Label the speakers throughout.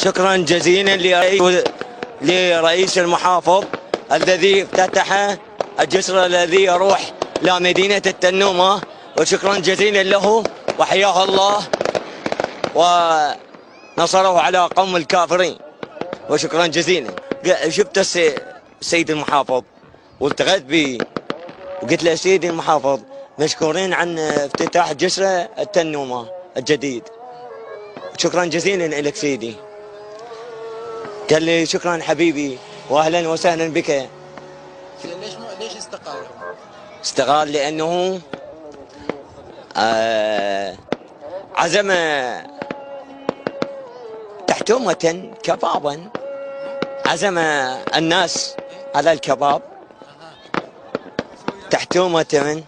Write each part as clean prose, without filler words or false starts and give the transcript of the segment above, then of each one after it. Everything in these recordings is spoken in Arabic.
Speaker 1: شكرا جزيلا لرئيس المحافظ الذي افتتح الجسر الذي يروح إلى مدينة التنومة، وشكرا جزيلا له وحياه الله ونصره على قوم الكافرين، وشكرا جزيلا. شفت السيد المحافظ والتقيت به وقلت له سيدي المحافظ مشكورين عن افتتاح جسر التنومة الجديد، شكرا جزيلا لك سيدي. قال لي شكرا حبيبي واهلا وسهلا بك.
Speaker 2: ليش استقال؟
Speaker 1: استقال لانه عزم تحتومة كبابا، عزم الناس على الكباب تحتومة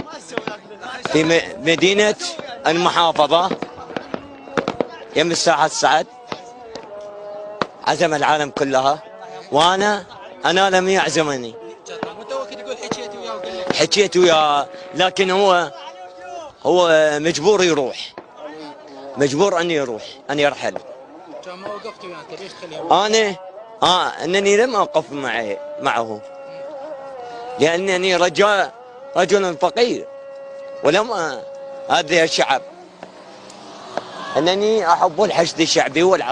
Speaker 1: في مدينة المحافظة يم الساحة السعد، عزم العالم كلها وانا لم يعزمني. حكيت وياه لكن هو مجبور يروح، مجبور ان يروح ان يرحل.
Speaker 2: ما وقفت وياه انت ليش تخليه؟
Speaker 1: انا انني لم اقف معه لانني رجل فقير ولم اذي الشعب، انني احب الحشد الشعبي والعصر.